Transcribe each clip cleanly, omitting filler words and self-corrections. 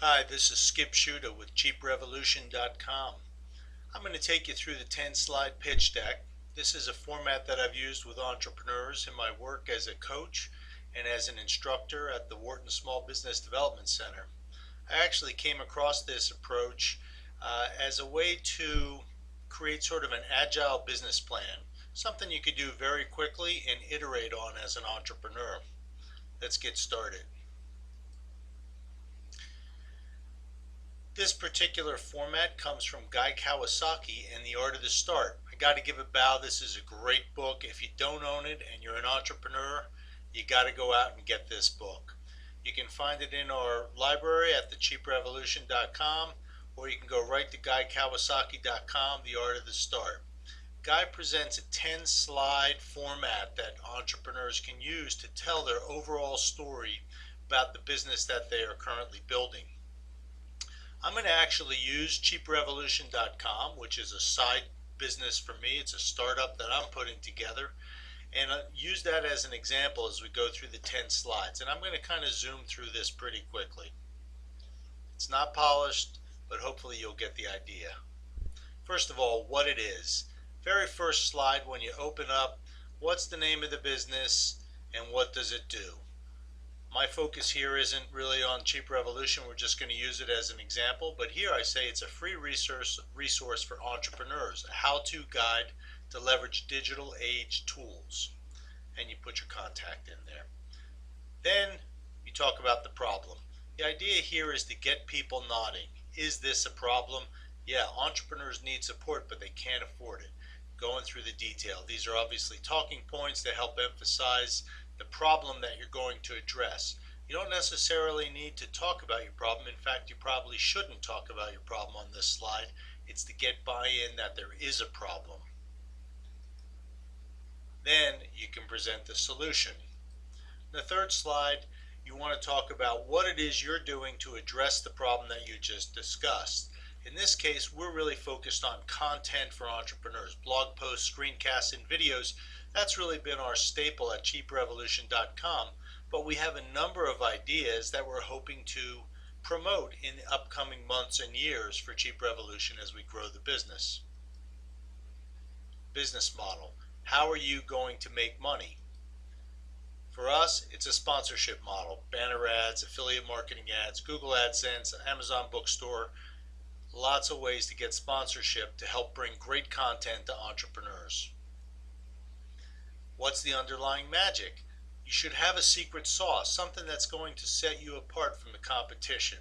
Hi, this is Skip Shuda with CheapRevolution.com. I'm going to take you through the 10-slide pitch deck. This is a format that I've used with entrepreneurs in my work as a coach and as an instructor at the Wharton Small Business Development Center. I actually came across this approach as a way to create sort of an agile business plan, something you could do very quickly and iterate on as an entrepreneur. Let's get started. This particular format comes from Guy Kawasaki and The Art of the Start. I got to give a bow. This is a great book. If you don't own it and you're an entrepreneur, you got to go out and get this book. You can find it in our library at thecheaprevolution.com, or you can go right to guykawasaki.com, The Art of the Start. Guy presents a 10-slide format that entrepreneurs can use to tell their overall story about the business that they are currently building. I'm going to actually use cheaprevolution.com, which is a side business for me. It's a startup that I'm putting together, and use that as an example as we go through the 10 slides. And I'm going to kind of zoom through this pretty quickly. It's not polished, but hopefully you'll get the idea. First of all, what it is. Very first slide, when you open up, what's the name of the business and what does it do? My focus here isn't really on Cheap Revolution. We're just going to use it as an example. But here I say it's a free resource for entrepreneurs, a how-to guide to leverage digital age tools. And you put your contact in there. Then you talk about the problem. The idea here is to get people nodding. Is this a problem? Yeah, entrepreneurs need support, but they can't afford it. Going through the detail. These are obviously talking points to help emphasize the problem that you're going to address. You don't necessarily need to talk about your problem. In fact, you probably shouldn't talk about your problem on this slide. It's to get buy-in that there is a problem. Then you can present the solution. In the third slide, you want to talk about what it is you're doing to address the problem that you just discussed. In this case, we're really focused on content for entrepreneurs, blog posts, screencasts, and videos. That's really been our staple at cheaprevolution.com, but we have a number of ideas that we're hoping to promote in the upcoming months and years for Cheap Revolution as we grow the business. Business model. How are you going to make money? For us, it's a sponsorship model. Banner ads, affiliate marketing ads, Google AdSense, Amazon Bookstore. Lots of ways to get sponsorship to help bring great content to entrepreneurs. What's the underlying magic? You should have a secret sauce, something that's going to set you apart from the competition.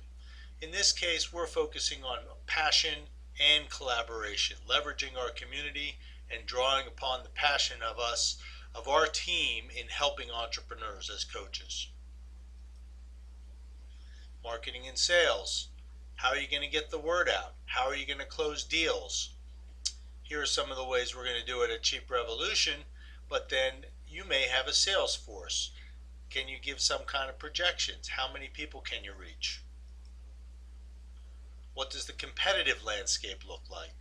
In this case, we're focusing on passion and collaboration, leveraging our community and drawing upon the passion of our team in helping entrepreneurs as coaches. Marketing and sales. How are you going to get the word out? How are you going to close deals? Here are some of the ways we're going to do it at Cheap Revolution, but then you may have a sales force. Can you give some kind of projections? How many people can you reach? What does the competitive landscape look like?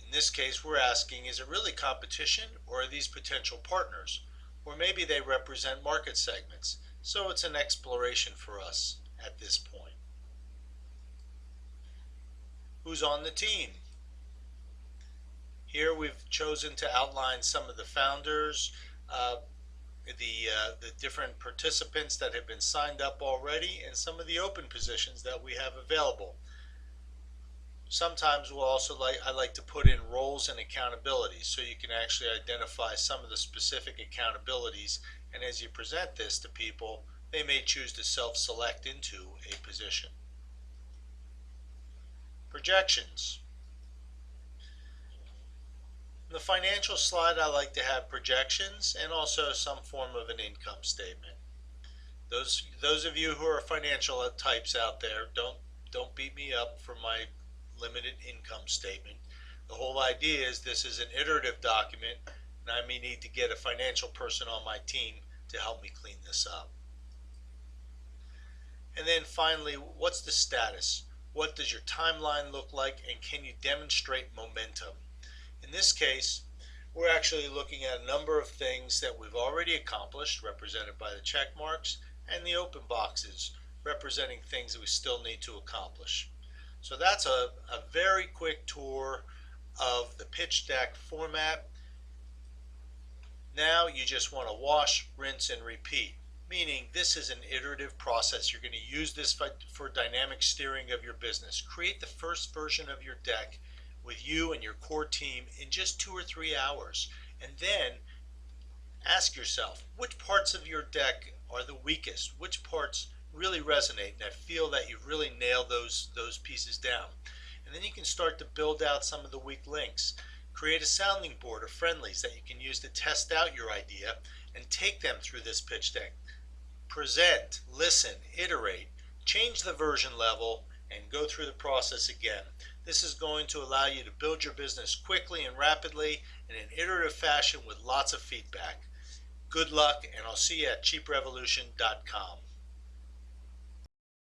In this case, we're asking, is it really competition, or are these potential partners? Or maybe they represent market segments. So it's an exploration for us at this point. Who's on the team? Here we've chosen to outline some of the founders, the different participants that have been signed up already, and some of the open positions that we have available. Sometimes I like to put in roles and accountabilities so you can actually identify some of the specific accountabilities, and as you present this to people, they may choose to self-select into a position. Projections. In the financial slide, I like to have projections and also some form of an income statement. Those of you who are financial types out there, don't beat me up for my limited income statement. The whole idea is this is an iterative document, and I may need to get a financial person on my team to help me clean this up. And then finally, what's the status? What does your timeline look like, and can you demonstrate momentum? In this case, we're actually looking at a number of things that we've already accomplished, represented by the check marks and the open boxes, representing things that we still need to accomplish. So that's a very quick tour of the pitch deck format. Now you just want to wash, rinse, and repeat, meaning this is an iterative process. You're going to use this for dynamic steering of your business. Create the first version of your deck with you and your core team in just 2 or 3 hours, and then ask yourself, which parts of your deck are the weakest? Which parts really resonate? And I feel that you've really nailed those pieces down. And then you can start to build out some of the weak links. Create a sounding board of friendlies that you can use to test out your idea and take them through this pitch deck. Present, listen, iterate, change the version level, and go through the process again. This is going to allow you to build your business quickly and rapidly in an iterative fashion with lots of feedback. Good luck, and I'll see you at cheaprevolution.com.